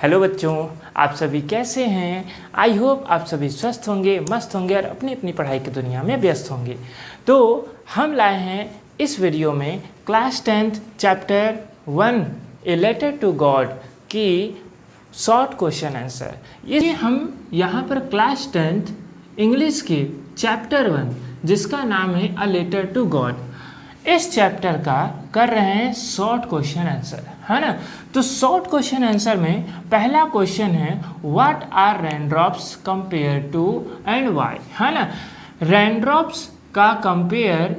Hello बच्चों, आप सभी कैसे हैं। आई होप आप सभी स्वस्थ होंगे, मस्त होंगे और अपनी अपनी पढ़ाई की दुनिया में व्यस्त होंगे। तो हम लाए हैं इस वीडियो में class 10th chapter 1 a letter to God की शॉर्ट क्वेश्चन आंसर। ये हम यहाँ पर क्लास 10th इंग्लिश के चैप्टर 1 जिसका नाम है अ लेटर टू गॉड, इस चैप्टर का कर रहे हैं शॉर्ट क्वेश्चन आंसर, है ना। तो शॉर्ट क्वेश्चन आंसर में पहला क्वेश्चन है what are raindrops compare to and why, है ना। रेनड्रॉप्स का कंपेयर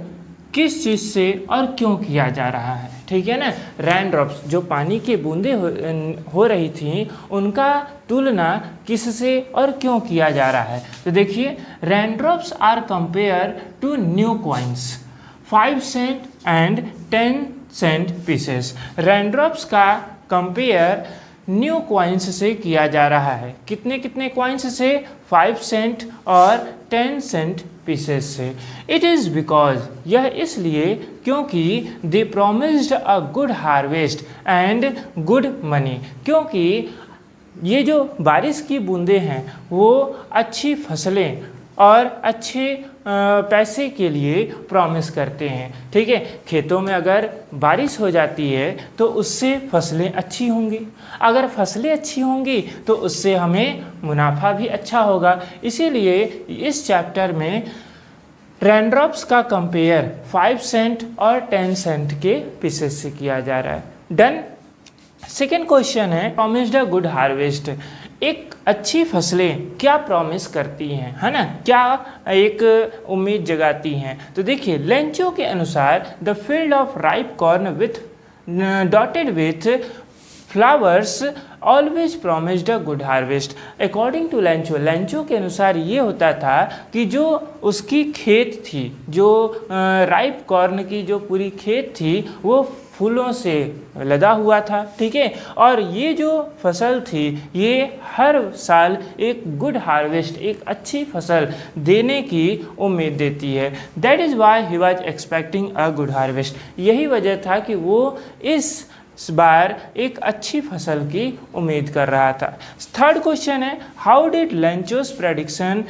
किस चीज़ से और क्यों किया जा रहा है, ठीक है ना। रेनड्रॉप्स जो पानी की बूंदें हो रही थी उनका तुलना किससे और क्यों किया जा रहा है। तो देखिए, raindrops are compare to new coins 5 cent and 10 cent pieces. Raindrops का कंपेयर न्यू कॉइन्स से किया जा रहा है। कितने कितने कॉइन्स से? 5 सेंट और 10 सेंट पीसेस से। इट इज़ बिकॉज, यह इसलिए क्योंकि they promised a good harvest and good money, क्योंकि ये जो बारिश की बूंदें हैं वो अच्छी फसलें और अच्छे पैसे के लिए प्रॉमिस करते हैं, ठीक है। खेतों में अगर बारिश हो जाती है तो उससे फसलें अच्छी होंगी, अगर फसलें अच्छी होंगी तो उससे हमें मुनाफा भी अच्छा होगा। इसीलिए इस चैप्टर में रेनड्रॉप्स का कंपेयर 5 सेंट और 10 सेंट के पीसेस से किया जा रहा है। डन। सेकेंड क्वेश्चन है प्रॉमिस्ड अ गुड हार्वेस्ट। एक अच्छी फसलें क्या प्रॉमिस करती हैं, है ना, क्या एक उम्मीद जगाती हैं। तो देखिए, लेंचो के अनुसार the field of ripe corn with dotted with flowers always promised a good harvest. According to Lencho, Lencho के अनुसार ये होता था कि जो उसकी खेत थी, जो राइप कॉर्न की जो पूरी खेत थी वो फूलों से लदा हुआ था, ठीक है। और ये जो फसल थी ये हर साल एक गुड हार्वेस्ट, एक अच्छी फसल देने की उम्मीद देती है। That is why he was expecting a good harvest. यही वजह था कि वो इस बार एक अच्छी फसल की उम्मीद कर रहा था। थर्ड क्वेश्चन है how did Lencho's prediction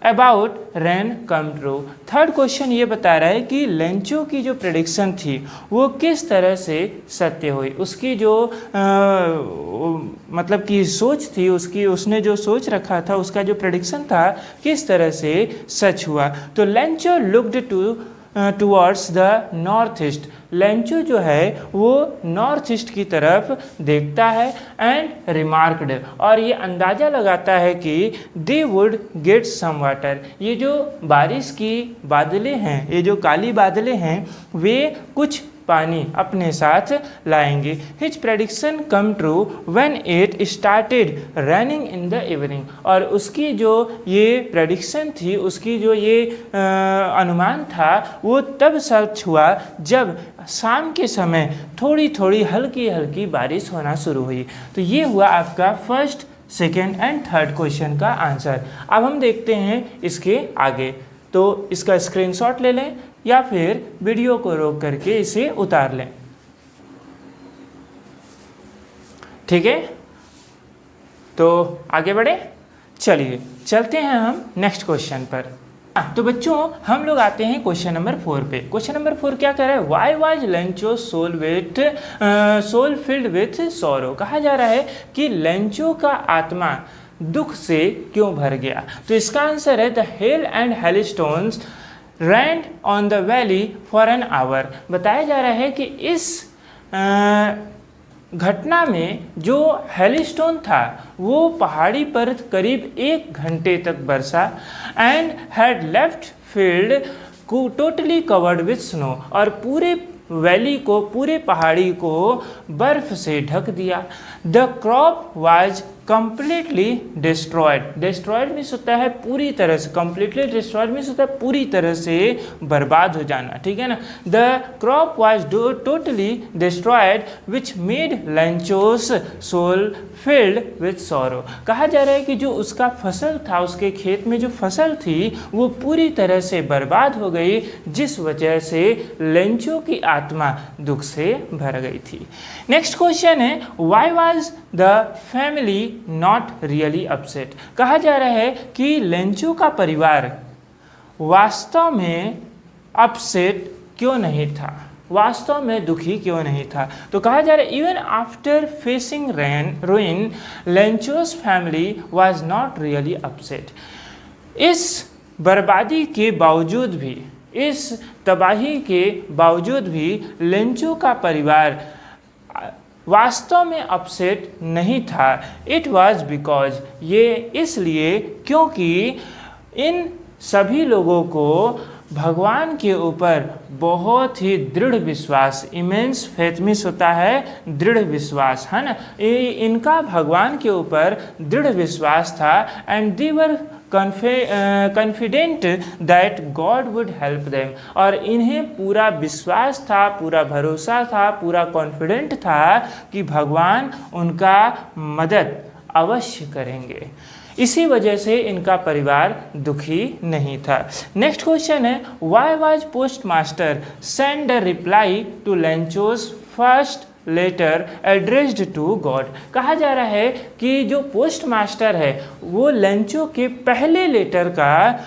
about rain come true. Third question ये बता रहा है कि लेंचो की जो प्रेडिक्शन थी वो किस तरह से सत्य हुई, उसकी जो मतलब कि सोच थी, उसने जो सोच रखा था, उसका जो प्रेडिक्शन था किस तरह से सच हुआ। तो Lencho looked towards the north east. Lencho जो है वो नॉर्थ ईस्ट की तरफ देखता है एंड रिमार्क्ड, और ये अंदाज़ा लगाता है कि they would get some water. ये जो बारिश की बादलें हैं, ये जो काली बादलें हैं, वे कुछ पानी अपने साथ लाएंगे। His prediction come true when it started running in the evening. और उसकी जो ये प्रेडिक्शन थी, उसकी जो ये अनुमान था वो तब सच हुआ जब शाम के समय थोड़ी थोड़ी हल्की हल्की बारिश होना शुरू हुई। तो ये हुआ आपका first, second and third question का आंसर। अब हम देखते हैं इसके आगे। तो इसका स्क्रीनशॉट ले लें या फिर वीडियो को रोक करके इसे उतार लें, ठीक है। तो आगे बढ़े, चलिए चलते हैं हम नेक्स्ट क्वेश्चन पर। तो बच्चों हम लोग आते हैं क्वेश्चन नंबर 4 पे। क्वेश्चन नंबर 4 क्या कह रहा है? Why was Lencho soul filled with sorrow. कहा जा रहा है कि लेंचो का आत्मा दुख से क्यों भर गया। तो इसका आंसर है the hail and hailstones rained on the valley for an hour. बताया जा रहा है कि इस घटना में जो हेलस्टोन था वो पहाड़ी पर करीब 1 घंटे तक बरसा एंड हैड लेफ्ट फील्ड को टोटली कवर्ड विथ स्नो, और पूरे वैली को, पूरे पहाड़ी को बर्फ से ढक दिया। The crop was completely destroyed. Destroyed means होता है पूरी तरह से, completely destroyed मीन्स होता है पूरी तरह से बर्बाद हो जाना, ठीक है ना. The crop was totally destroyed which made Lencho's soul filled with sorrow. कहा जा रहा है कि जो उसका फसल था, उसके खेत में जो फसल थी वो पूरी तरह से बर्बाद हो गई, जिस वजह से लेंचो की आत्मा दुख से भर गई थी. नेक्स्ट क्वेश्चन है, why was the family not really upset. कहा जा रहा है कि लेंचो का परिवार वास्तव में अपसेट क्यों नहीं था, वास्तव में दुखी क्यों नहीं था. तो कहा जा रहा है, even after facing ruin Lencho's family was not really upset. इस बर्बादी के बावजूद भी, इस तबाही के बावजूद भी लेंचो का परिवार वास्तव में अपसेट नहीं था. इट वॉज बिकॉज, ये इसलिए क्योंकि इन सभी लोगों को भगवान के ऊपर बहुत ही दृढ़ विश्वास, इमेंस फेथ मीन्स होता है दृढ़ विश्वास, है ना. इनका भगवान के ऊपर दृढ़ विश्वास था. And they were confident that God would help them. और इन्हें पूरा विश्वास था, पूरा भरोसा था, पूरा कॉन्फिडेंट था कि भगवान उनका मदद अवश्य करेंगे. इसी वजह से इनका परिवार दुखी नहीं था. नेक्स्ट क्वेश्चन है, why was post master send a reply to Lencho's first letter addressed to God. कहा जा रहा है कि जो पोस्ट मास्टर है वो लेंचो के पहले लेटर का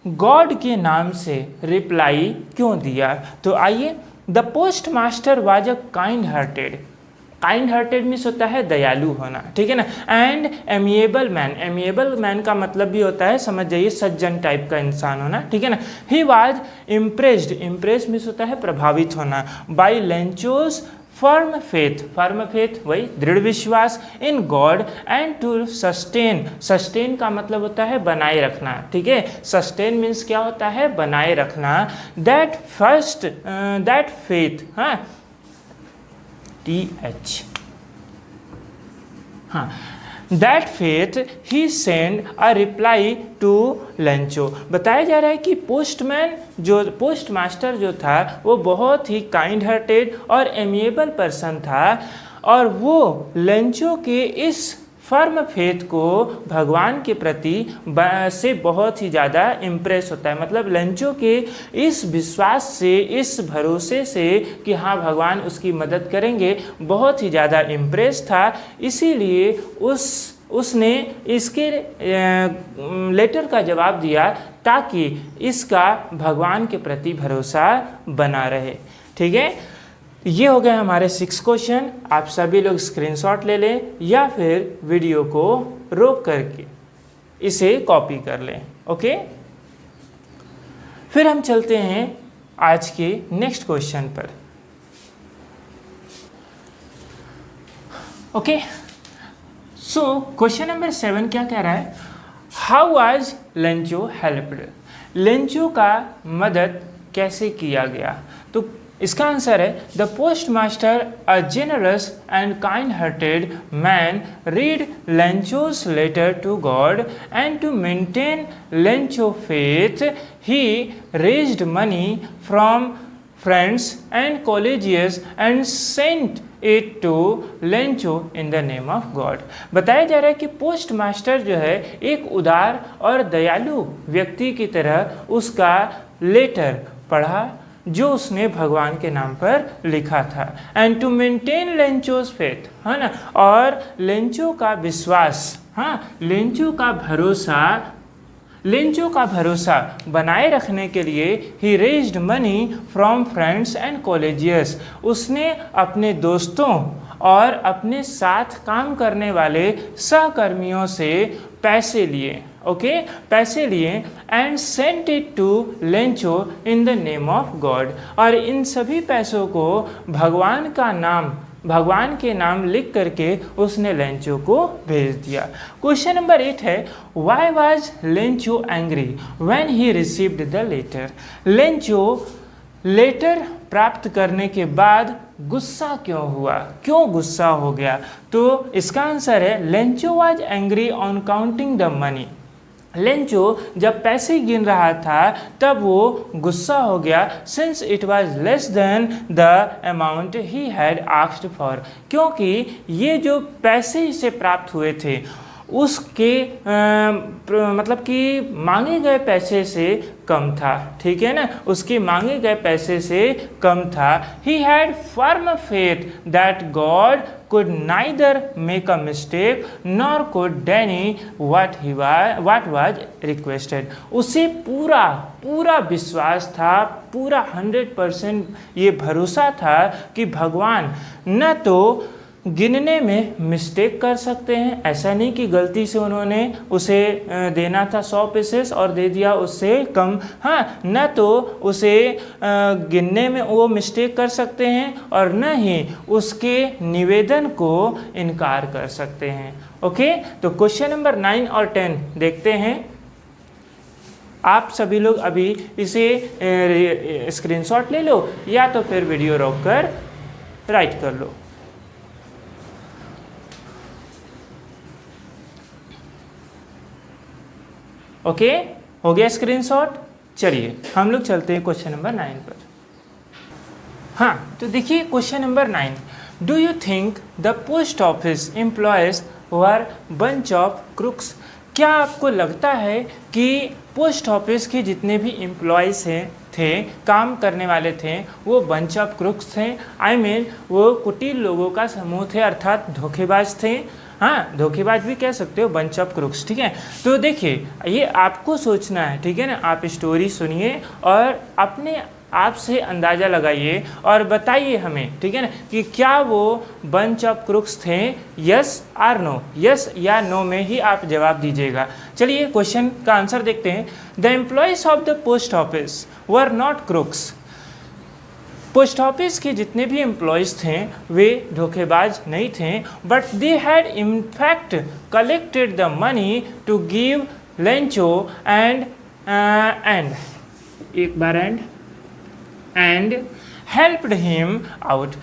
गॉड के नाम से रिप्लाई क्यों दिया. तो आइए, the post master was a kind hearted. Kind hearted means होता है दयालु होना, ठीक है ना. And amiable man, amiable man का मतलब भी होता है, समझ जाइए, सज्जन टाइप का इंसान होना, ठीक है ना. He was impressed, impress means होता है प्रभावित होना, by Lencho's firm faith, firm faith वही दृढ़ विश्वास, in God and to sustain. Sustain का मतलब होता है बनाए रखना, ठीक है. सस्टेन मीन्स क्या होता है, बनाए रखना. दैट फेथ, हाँ, TH, हाँ, दैट फेथ ही send a reply to Lencho. बताया जा रहा है कि पोस्टमैन, जो पोस्ट मास्टर जो था वो बहुत ही काइंड हार्टेड और एमिएबल पर्सन था, और वो लेंचो के इस फर्म फेथ को भगवान के प्रति से बहुत ही ज़्यादा इम्प्रेस होता है. मतलब लेंचो के इस विश्वास से, इस भरोसे से कि हाँ भगवान उसकी मदद करेंगे, बहुत ही ज़्यादा इम्प्रेस था. इसीलिए उसने इसके लेटर का जवाब दिया ताकि इसका भगवान के प्रति भरोसा बना रहे, ठीक है. ये हो गए हमारे 6 क्वेश्चन. आप सभी लोग स्क्रीनशॉट ले लें या फिर वीडियो को रोक करके इसे कॉपी कर लें, ओके. फिर हम चलते हैं आज के नेक्स्ट क्वेश्चन पर, ओके. सो क्वेश्चन नंबर 7 क्या कह रहा है, how was Lencho helped. Lencho का मदद कैसे किया गया. तो इसका आंसर है, the post master a generous and kind hearted man read Lencho's letter to God and to maintain Lencho faith he raised money from friends and colleagues and sent it to Lencho in the name of God. बताया जा रहा है कि post master जो है एक उदार और दयालु व्यक्ति की तरह उसका लेटर पढ़ा जो उसने भगवान के नाम पर लिखा था. एंड टू मेंटेन लेंचोस फेथ, है ना, और लेंचो का विश्वास, हाँ, लेंचो का भरोसा बनाए रखने के लिए he raised money from friends and colleagues. उसने अपने दोस्तों और अपने साथ काम करने वाले सहकर्मियों से पैसे लिए, ओके, पैसे लिए. And sent it to Lencho in the name of God. और इन सभी पैसों को भगवान के नाम लिख करके उसने लेंचो को भेज दिया. क्वेश्चन नंबर 8 है, why was Lencho angry when he received the letter. Lencho letter प्राप्त करने के बाद गुस्सा क्यों हुआ, क्यों गुस्सा हो गया? तो इसका आंसर है Lencho was angry on counting the money. Lencho जब पैसे गिन रहा था तब वो गुस्सा हो गया, since it was less than the amount he had asked for, क्योंकि ये जो पैसे इसे प्राप्त हुए थे उसके मतलब कि मांगे गए पैसे से कम था, ठीक है ना, उसके मांगे गए पैसे से कम था। He had firm faith that God could neither make a mistake nor could deny what was requested। उसे पूरा विश्वास था, पूरा 100% ये भरोसा था कि भगवान न तो गिनने में मिस्टेक कर सकते हैं, ऐसा नहीं कि गलती से उन्होंने उसे देना था 100 पीसेस और दे दिया उससे कम, हाँ, न तो उसे गिनने में वो मिस्टेक कर सकते हैं और न ही उसके निवेदन को इनकार कर सकते हैं। ओके, तो क्वेश्चन नंबर 9 और 10 देखते हैं। आप सभी लोग अभी इसे स्क्रीनशॉट ले लो या तो फिर वीडियो रोककर राइट कर लो। ओके, हो गया स्क्रीनशॉट। चलिए हम लोग चलते हैं क्वेश्चन नंबर 9 पर। हाँ, तो देखिए question number 9, do you think the post office employees were bunch of crooks? क्या आपको लगता है कि पोस्ट ऑफिस के जितने भी एम्प्लॉयज़ थे, काम करने वाले थे, वो बंच ऑफ क्रुक्स थे? आई मीन वो कुटिल लोगों का समूह थे, अर्थात धोखेबाज थे। हाँ, धोखेबाज भी कह सकते हो, बंच ऑफ क्रुक्स, ठीक है। तो देखिए ये आपको सोचना है, ठीक है ना, आप स्टोरी सुनिए और अपने आप से अंदाज़ा लगाइए और बताइए हमें, ठीक है ना, कि क्या वो बंच ऑफ क्रुक्स थे, यस और नो, यस या नो में ही आप जवाब दीजिएगा। चलिए क्वेश्चन का आंसर देखते हैं। The employees of the post office were not crooks. Post office के जितने भी एम्प्लॉयज़ थे वे धोखेबाज नहीं थे, but they had in fact collected the money to give Lencho and एक बार एंड हेल्प्ड हिम आउट।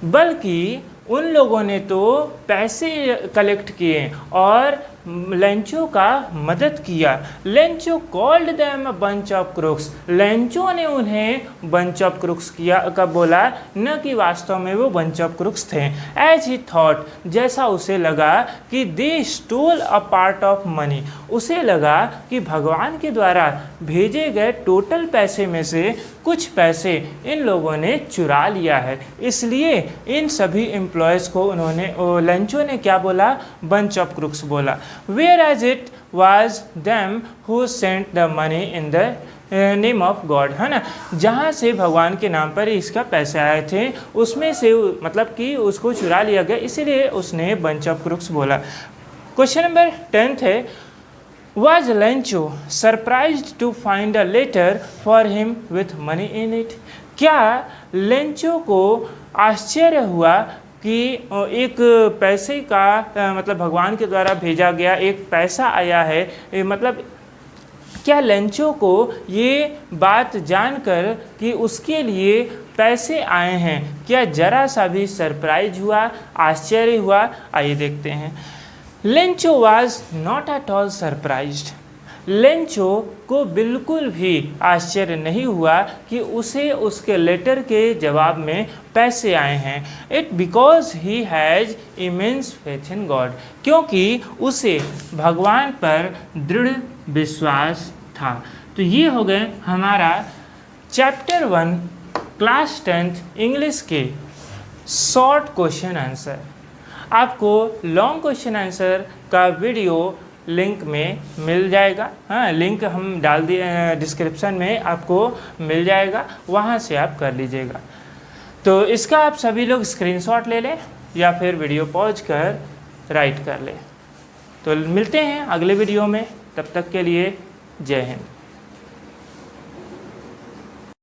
बल्कि उन लोगों ने तो पैसे कलेक्ट किए और लेंचो का मदद किया। Lencho called them a bunch of crooks. Lencho ने उन्हें बंच ऑफ क्रुक्स किया का बोला, न कि वास्तव में वो बंच ऑफ क्रुक्स थे। एज ही थॉट, जैसा उसे लगा कि they stole a part of money. उसे लगा कि भगवान के द्वारा भेजे गए टोटल पैसे में से कुछ पैसे इन लोगों ने चुरा लिया है, इसलिए इन सभी एम्प्लॉयज़ को उन्होंने लेंचो ने क्या बोला, बंच ऑफ क्रुक्स बोला। Whereas it was them who sent the money in the name of God, है ना, जहाँ से भगवान के नाम पर इसका पैसे आए थे उसमें से मतलब कि उसको चुरा लिया गया, इसीलिए उसने बंच ऑफ क्रुक्स बोला। क्वेश्चन नंबर 10 है, Was Lencho surprised to find a letter for him with money in it? क्या लेंचो को आश्चर्य हुआ कि एक पैसे का मतलब भगवान के द्वारा भेजा गया एक पैसा आया है, मतलब क्या लेंचो को ये बात जानकर कि उसके लिए पैसे आए हैं, क्या जरा सा भी सरप्राइज हुआ, आश्चर्य हुआ? आइए देखते हैं। Lencho was not at all surprised. Lencho को बिल्कुल भी आश्चर्य नहीं हुआ कि उसे उसके लेटर के जवाब में पैसे आए हैं। It because he has immense faith in God, क्योंकि उसे भगवान पर दृढ़ विश्वास था। तो ये हो गए हमारा चैप्टर 1 क्लास 10th इंग्लिश के शॉर्ट क्वेश्चन आंसर। आपको लॉन्ग क्वेश्चन आंसर का वीडियो लिंक में मिल जाएगा, हाँ, लिंक हम डाल दिए डिस्क्रिप्शन में, आपको मिल जाएगा, वहाँ से आप कर लीजिएगा। तो इसका आप सभी लोग स्क्रीनशॉट ले लें या फिर वीडियो पॉज कर राइट कर लें। तो मिलते हैं अगले वीडियो में, तब तक के लिए जय हिंद।